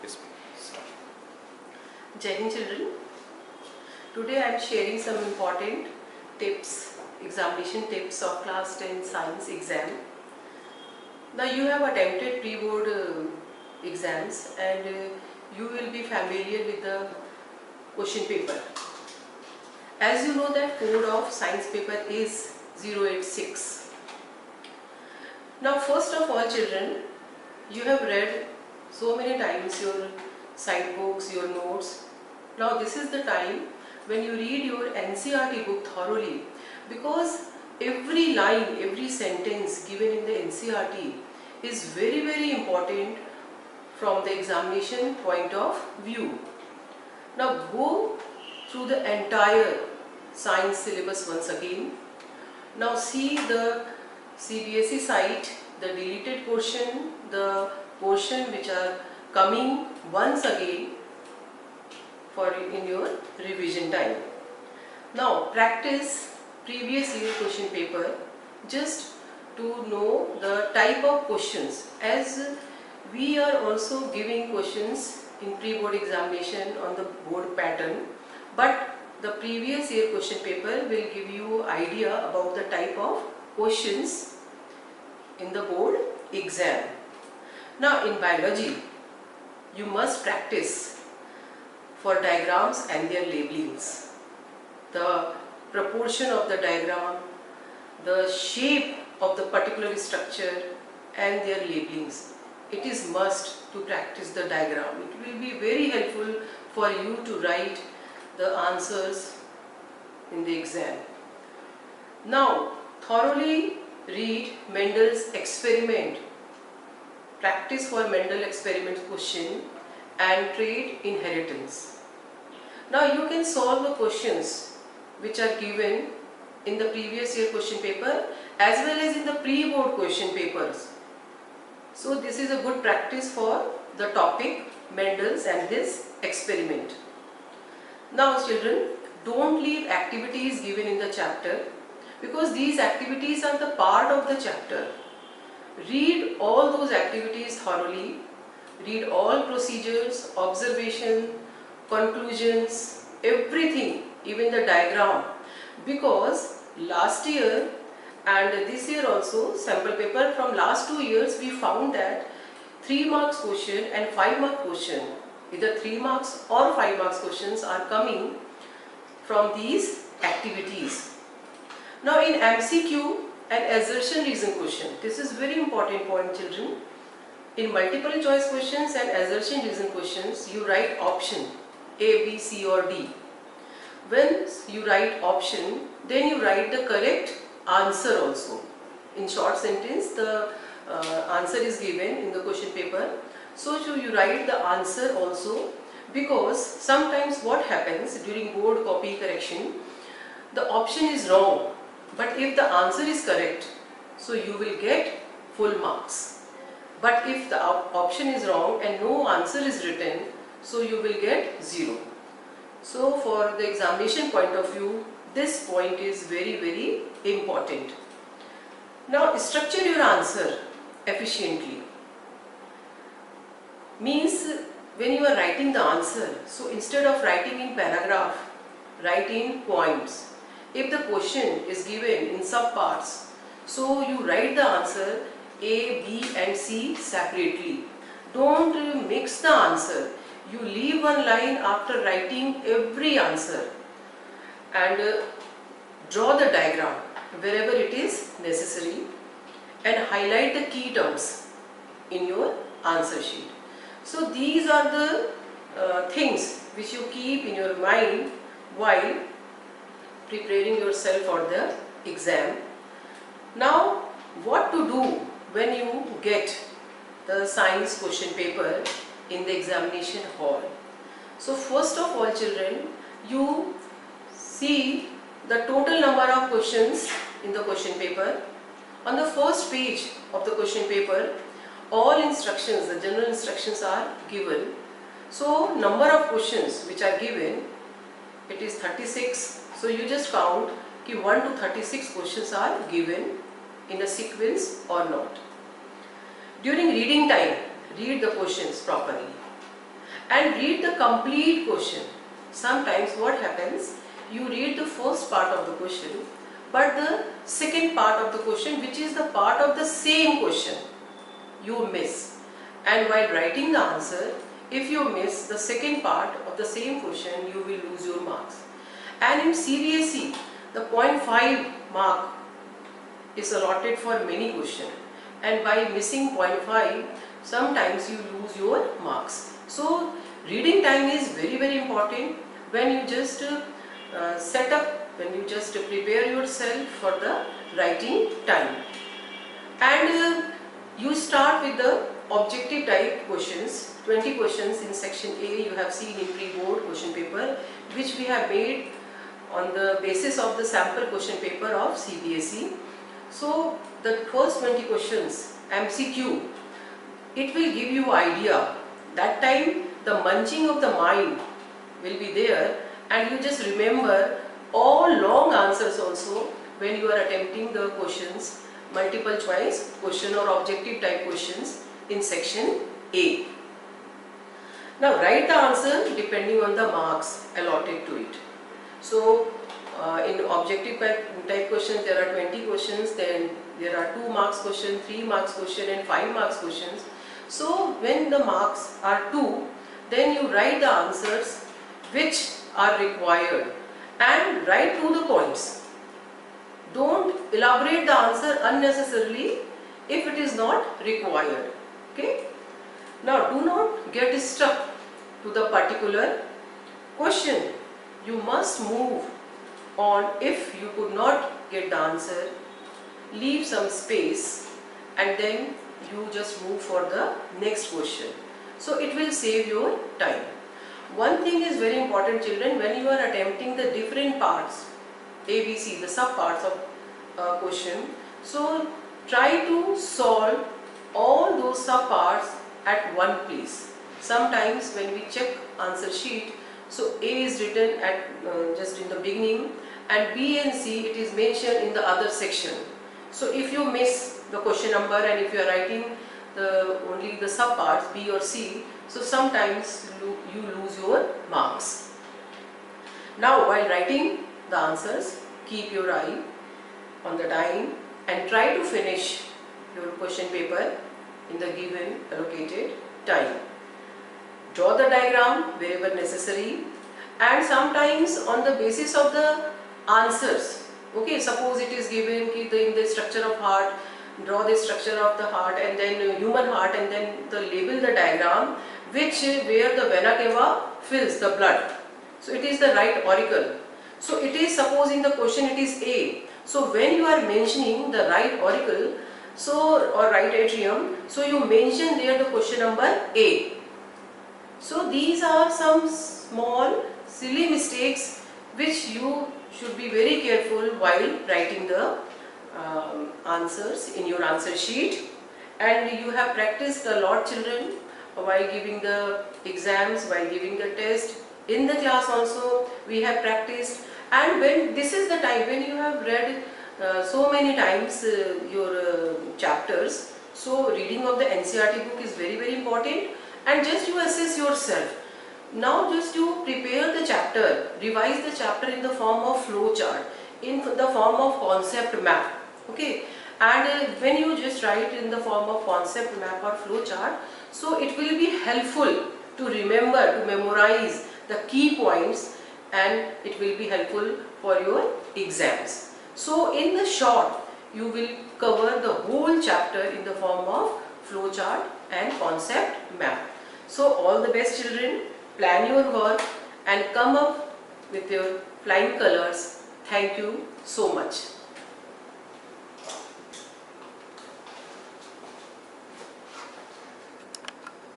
Yes, please. Jai Hind children. Today I am sharing some important tips, examination tips of class 10 science exam. Now you have attempted pre-board exams and you will be familiar with the question paper. As you know that code of science paper is 086. Now first of all children, you have read so many times your side books, your notes. Now this is the time when you read your NCERT book thoroughly, because every line, every sentence given in the NCERT is very important from the examination point of view. Now go through the entire science syllabus once again. Now see the CBSE site, the deleted portion, the portion which are coming once again for in your revision time. Now practice previous year question paper just to know the type of questions, as we are also giving questions in pre-board examination on the board pattern, but the previous year question paper will give you idea about the type of questions in the board exam. Now in biology you must practice for diagrams and their labelings, the proportion of the diagram, the shape of the particular structure and their labelings. It is must to practice the diagram. It will be very helpful for you to write the answers in the exam. Now thoroughly read Mendel's experiment. Practice for Mendel experiment question and trait inheritance. Now you can solve the questions which are given in the previous year question paper as well as in the pre-board question papers. So this is a good practice for the topic Mendel's and his experiment. Now children, don't leave activities given in the chapter, because these activities are the part of the chapter. Read all those activities thoroughly, read all procedures, observation, conclusions, everything, even the diagram, because last year and this year also sample paper from last 2 years we found that 3 marks question and 5 mark question, either 3 marks or 5 marks questions are coming from these activities. Now in MCQ and assertion reason question, this is very important point children. In multiple choice questions and assertion reason questions you write option A, B, C or D. When you write option, then you write the correct answer also. In short sentence the answer is given in the question paper, so you write the answer also, because sometimes what happens during board copy correction, the option is wrong, but if the answer is correct, so you will get full marks. But if the option is wrong and no answer is written, so you will get 0. So for the examination point of view, this point is very important. Now structure your answer efficiently. Means when you are writing the answer, so instead of writing in paragraph, write in points. If the question is given in subparts, so you write the answer A, B and C separately. Don't mix the answer. You leave one line after writing every answer and draw the diagram wherever it is necessary and highlight the key terms in your answer sheet. So these are the things which you keep in your mind while preparing yourself for the exam. Now what to do when you get the science question paper in the examination hall? So first of all children, you see the total number of questions in the question paper. On the first page of the question paper, all instructions, the general instructions are given. So number of questions which are given, it is 36. So you just count ki 1 to 36 questions are given in a sequence or not. During reading time, read the questions properly. and read the complete question. Sometimes what happens, you read the first part of the question, but the second part of the question, which is the part of the same question, you miss. And while writing the answer, if you miss the second part of the same question, you will lose your marks. And in CBSE, the 0.5 mark is allotted for many questions, and by missing 0.5, sometimes you lose your marks. So reading time is very important when you just when you just prepare yourself for the writing time. And you start with the objective type questions, 20 questions in section A you have seen in pre-board question paper, which we have made on the basis of the sample question paper of CBSE. So the first 20 questions, MCQ, it will give you idea. That time the munching of the mind will be there, and you just remember all long answers also when you are attempting the questions, multiple choice question or objective type questions in section A. Now write the answer depending on the marks allotted to it. So in objective type questions there are 20 questions, then there are 2 marks question, 3 marks question and 5 marks questions. So when the marks are 2, then you write the answers which are required and write to the points. Don't elaborate the answer unnecessarily if it is not required. Okay? Now do not get stuck to the particular question. You must move on. If you could not get the answer, leave some space and then you just move for the next question. So it will save your time. One thing is very important, children, when you are attempting the different parts, ABC, the sub parts of question, so try to solve all those sub parts at one place. Sometimes when we check answer sheet, so A is written at just in the beginning and B and C it is mentioned in the other section. So if you miss the question number and if you are writing only the sub parts B or C, so sometimes you lose your marks. Now while writing the answers, keep your eye on the time and try to finish your question paper in the given allocated time. Draw the diagram wherever necessary, and sometimes on the basis of the answers, okay, suppose it is given in the structure of heart, draw the structure of the heart and then human heart, and then label the diagram where the vena cava fills the blood. So it is the right auricle. So it is, suppose in the question it is A. So when you are mentioning the right auricle, so or right atrium, so you mention there the question number A. So these are some small silly mistakes which you should be very careful while writing the answers in your answer sheet. And you have practiced a lot, children, while giving the exams, while giving the test. In the class also we have practiced, and when this is the time when you have read so many times your chapters, so reading of the NCERT book is very important, and just you assess yourself. Now just to prepare the chapter, revise the chapter in the form of flow chart, in the form of concept map, okay, and when you just write in the form of concept map or flow chart, so it will be helpful to remember, to memorize the key points, and it will be helpful for your exams. So in the short, you will cover the whole chapter in the form of flow chart and concept map. So all the best, children. Plan your work and come up with your flying colors. Thank you so much.